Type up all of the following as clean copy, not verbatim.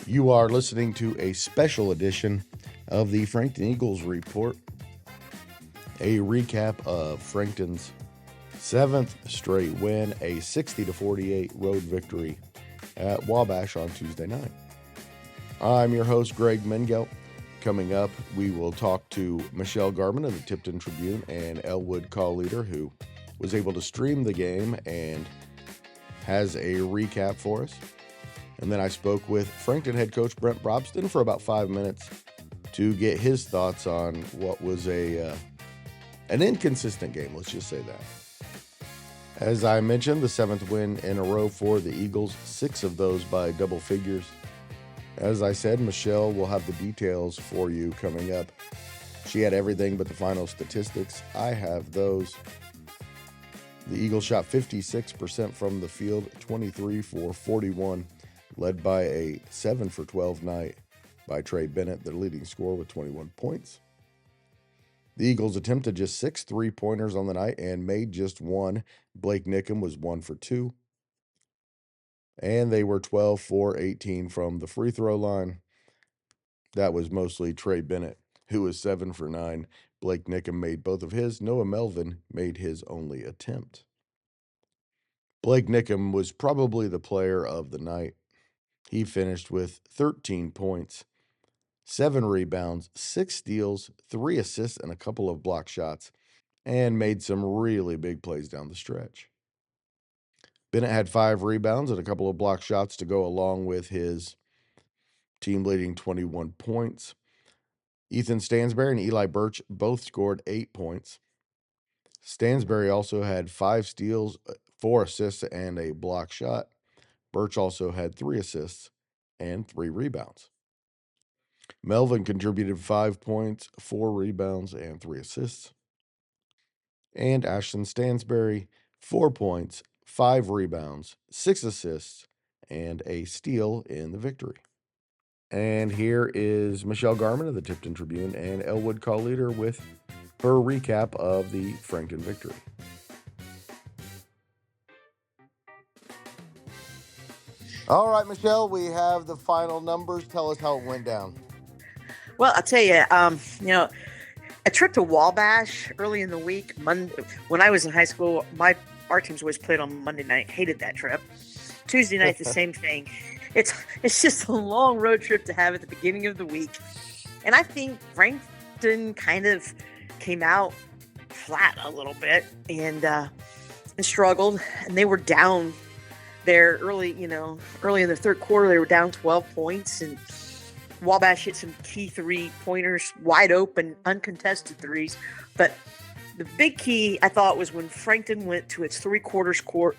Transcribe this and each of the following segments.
You are listening to a special edition of the Frankton Eagles Report, a recap of Frankton's 7th straight win, a 60-48 road victory at Wabash on Tuesday night. I'm your host, Greg Mengelt. Coming up, we will talk to Michelle Garmon of the Tipton Tribune and Elwood call leader, who was able to stream the game and has a recap for us. And then I spoke with Frankton head coach Brent Brobston for about 5 minutes to get his thoughts on what was an inconsistent game, let's just say that. As I mentioned, the 7th win in a row for the Eagles, 6 of those by double figures. As I said, Michelle will have the details for you coming up. She had everything but the final statistics. I have those. The Eagles shot 56% from the field, 23 for 41, led by a 7 for 12 night by Trey Bennett, their leading scorer with 21 points. The Eagles attempted just 6 3-pointers on the night and made just one. Blake Nickham was 1 for 2. And they were 12 for 18 from the free throw line. That was mostly Trey Bennett, who was 7 for 9. Blake Nickham made both of his. Noah Melvin made his only attempt. Blake Nickham was probably the player of the night. He finished with 13 points, 7 rebounds, 6 steals, 3 assists, and a couple of block shots, and made some really big plays down the stretch. Bennett had 5 rebounds and a couple of block shots to go along with his team-leading 21 points. Ethan Stansberry and Eli Birch both scored 8 points. Stansberry also had 5 steals, 4 assists, and a block shot. Birch also had 3 assists and 3 rebounds. Melvin contributed 5 points, 4 rebounds, and 3 assists. And Ashton Stansberry, 4 points, 5 rebounds, 6 assists, and a steal in the victory. And here is Michelle Garmon of the Tipton Tribune and Elwood call leader with her recap of the Frankton victory. All right, Michelle, we have the final numbers. Tell us how it went down. Well, I'll tell you, a trip to Wabash early in the week, Monday, when I was in high school, our teams always played on Monday night. Hated that trip. Tuesday night, the same thing. It's just a long road trip to have at the beginning of the week. And I think Frankton kind of came out flat a little bit and struggled. And they were down there early in the third quarter. They were down 12 points, and Wabash hit some key 3-pointers, wide open, uncontested threes. But the big key, I thought, was when Frankton went to its 3/4 court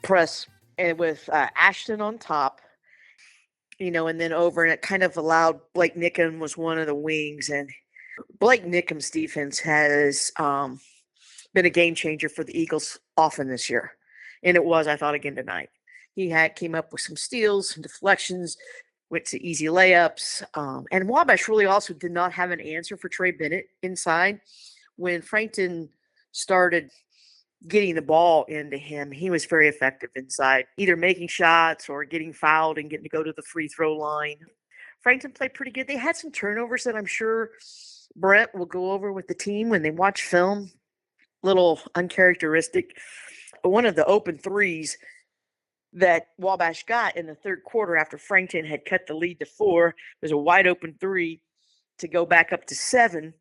press and with Ashton on top, and then over, and it kind of allowed Blake Nickham was one of the wings. And Blake Nickham's defense has been a game changer for the Eagles often this year. And it was, I thought, again tonight. He came up with some steals, some deflections, went to easy layups. And Wabash really also did not have an answer for Trey Bennett inside. When Frankton started getting the ball into him, he was very effective inside, either making shots or getting fouled and getting to go to the free throw line. Frankton played pretty good. They had some turnovers that I'm sure Brent will go over with the team when they watch film. Little uncharacteristic. One of the open threes that Wabash got in the third quarter after Frankton had cut the lead to 4 was a wide open 3 to go back up to 7.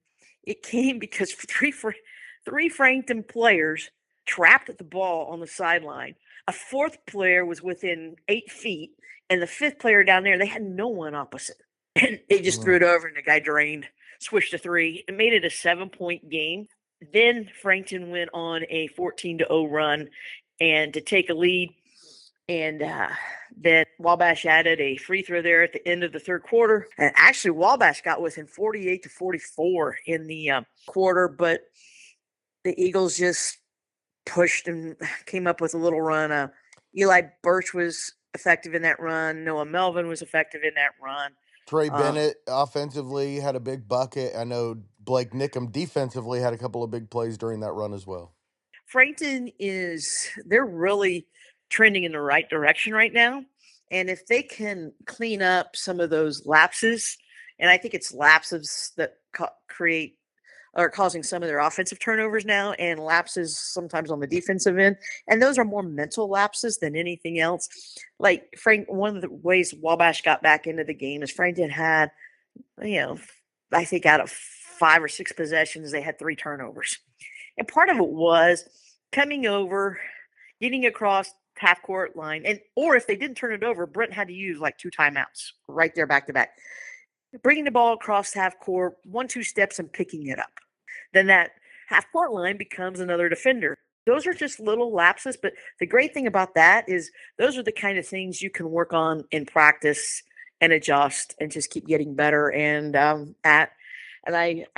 It came because three Frankton players trapped the ball on the sideline. A 4th player was within 8 feet, and the 5th player down there, they had no one opposite. And they just threw it over, and the guy drained, switched to 3. It made it a 7-point game. Then Frankton went on a 14-0 run and to take a lead. And then Wabash added a free throw there at the end of the third quarter. And actually, Wabash got within 48-44 in the quarter, but the Eagles just pushed and came up with a little run. Eli Birch was effective in that run. Noah Melvin was effective in that run. Trey Bennett offensively had a big bucket. I know Blake Nickham defensively had a couple of big plays during that run as well. Frankton they're really trending in the right direction right now. And if they can clean up some of those lapses, and I think it's lapses that create are causing some of their offensive turnovers now and lapses sometimes on the defensive end. And those are more mental lapses than anything else. Like Frank, one of the ways Wabash got back into the game is Frankton had, you know, I think out of 5 or 6 possessions, they had 3 turnovers. And part of it was coming over, getting across half court line, and or if they didn't turn it over, Brent had to use like 2 timeouts right there back to back. Bringing the ball across half court, 1-2 steps and picking it up. Then that half court line becomes another defender. Those are just little lapses, but the great thing about that is those are the kind of things you can work on in practice and adjust and just keep getting better and I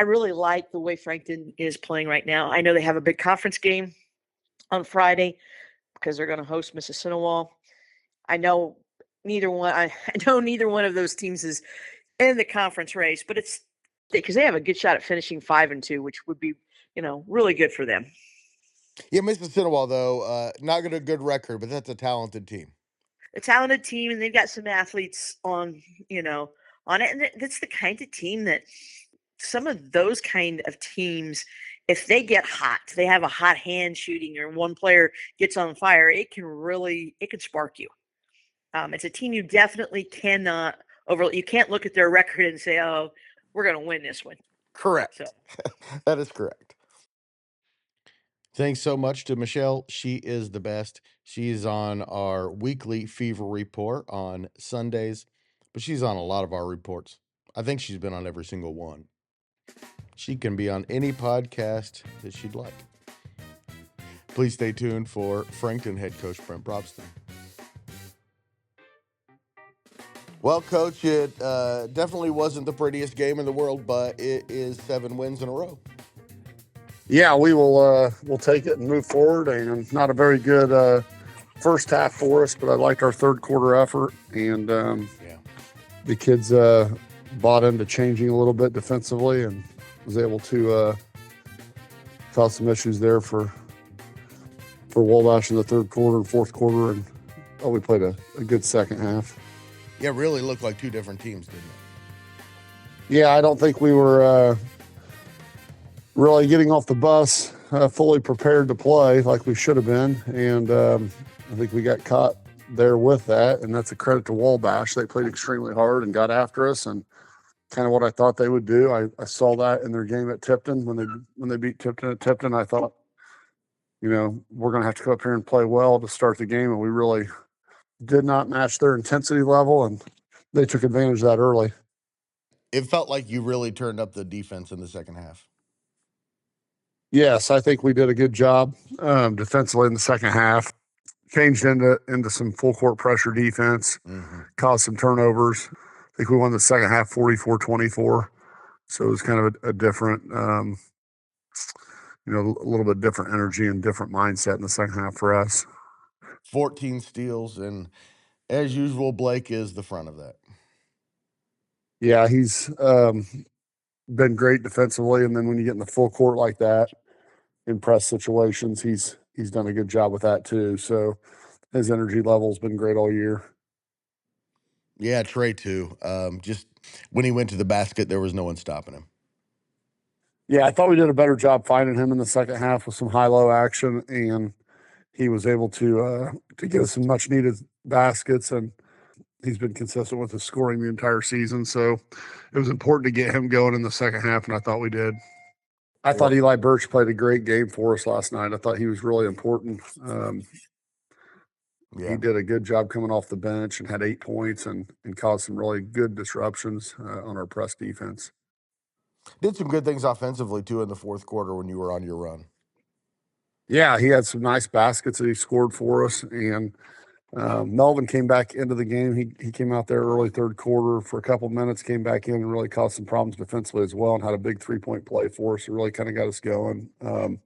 really like the way Frankton is playing right now. I know they have a big conference game on Friday because they're going to host Mississinawa. I know neither one. I know neither one of those teams is in the conference race, but it's because they have a good shot at finishing 5-2, which would be, really good for them. Yeah, Mississinawa, though, not got a good record, but that's a talented team. A talented team, and they've got some athletes on it. And that's the kind of team that some of those kind of teams, if they get hot, they have a hot hand shooting, or one player gets on fire, it can spark you. It's a team you definitely cannot you can't look at their record and say, oh, we're going to win this one. Correct. So. That is correct. Thanks so much to Michelle. She is the best. She's on our weekly Fever Report on Sundays, but she's on a lot of our reports. I think she's been on every single one. She can be on any podcast that she'd like. Please stay tuned for Frankton head coach Brent Brobston. Well, Coach, it definitely wasn't the prettiest game in the world, but it is 7 wins in a row. Yeah, we'll take it and move forward. And not a very good first half for us, but I liked our third quarter effort. And the kids bought into changing a little bit defensively and was able to cause some issues there for Wabash in the third quarter and fourth quarter. And we played a good second half. Yeah, it really looked like 2 different teams, didn't it? Yeah, I don't think we were really getting off the bus fully prepared to play like we should have been. And I think we got caught there with that. And that's a credit to Wabash. They played extremely hard and got after us, and kind of what I thought they would do. I saw that in their game at Tipton when they beat Tipton at Tipton. I thought, we're going to have to come up here and play well to start the game. And we really did not match their intensity level, and they took advantage of that early. It felt like you really turned up the defense in the second half. Yes, I think we did a good job defensively in the second half. Changed into some full court pressure defense, caused some turnovers. I think we won the second half 44-24. So it was kind of a different, a little bit different energy and different mindset in the second half for us. 14 steals, and as usual, Blake is the front of that. Yeah, he's been great defensively, and then when you get in the full court like that in press situations, he's done a good job with that too. So his energy level's been great all year. Yeah, Trey too. Just when he went to the basket, there was no one stopping him. Yeah, I thought we did a better job finding him in the second half with some high-low action, and he was able to get us some much-needed baskets, and he's been consistent with his scoring the entire season. So it was important to get him going in the second half, and I thought we did. I thought Eli Birch played a great game for us last night. I thought he was really important. He did a good job coming off the bench and had 8 points and caused some really good disruptions on our press defense. Did some good things offensively, too, in the fourth quarter when you were on your run. Yeah, he had some nice baskets that he scored for us, and Melvin came back into the game. He came out there early third quarter for a couple minutes, came back in and really caused some problems defensively as well, and had a big 3-point play for us. It really kind of got us going. And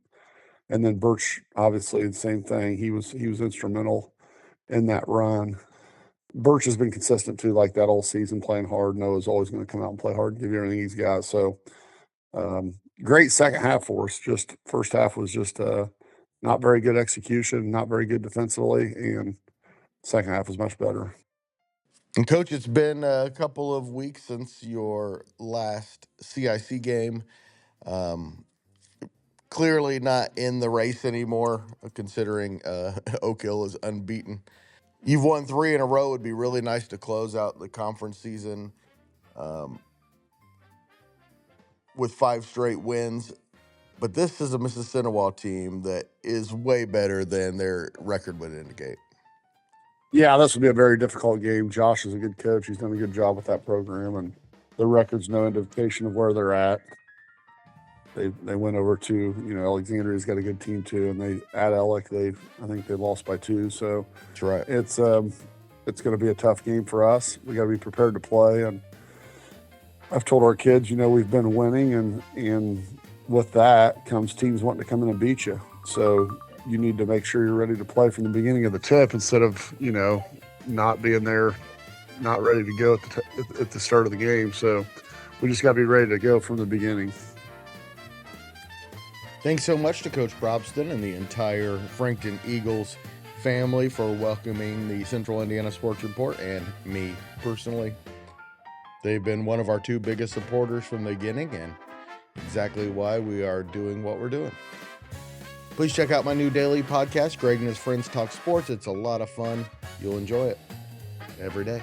then Birch, obviously, the same thing. He was instrumental in that run. Birch has been consistent too, like that all season, playing hard. Noah's always going to come out and play hard and give you everything he's got. So great second half for us. Just first half was just not very good execution, not very good defensively, and second half was much better. And Coach, it's been a couple of weeks since your last CIC game. Clearly not in the race anymore, considering Oak Hill is unbeaten. You've won 3 in a row. It'd be really nice to close out the conference season with 5 straight wins. But this is a Mississinawa team that is way better than their record would indicate. Yeah, this will be a very difficult game. Josh is a good coach. He's done a good job with that program, and the record's no indication of where they're at. They went over to, Alexandria's got a good team too, and they at Ellick I think they lost by 2. So That's right. It's going to be a tough game for us. We got to be prepared to play, and I've told our kids, we've been winning, and with that comes teams wanting to come in and beat you. So you need to make sure you're ready to play from the beginning of the tip instead of, not being there, not ready to go at the start of the game. So we just got to be ready to go from the beginning. Thanks so much to Coach Brobston and the entire Frankton Eagles family for welcoming the Central Indiana Sports Report and me personally. They've been one of our 2 biggest supporters from the beginning and exactly why we are doing what we're doing. Please check out my new daily podcast, Greg and His Friends Talk Sports. It's a lot of fun. You'll enjoy it every day.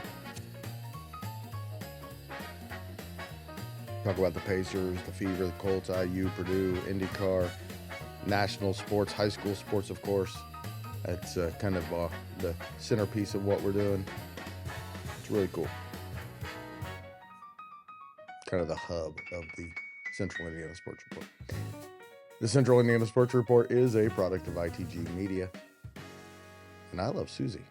Talk about the Pacers, the Fever, the Colts, IU, Purdue, IndyCar, national sports, high school sports, of course. That's kind of the centerpiece of what we're doing. It's really cool. Kind of the hub of the Central Indiana Sports Report. The Central Indiana Sports Report is a product of ITG Media. And I love Susie.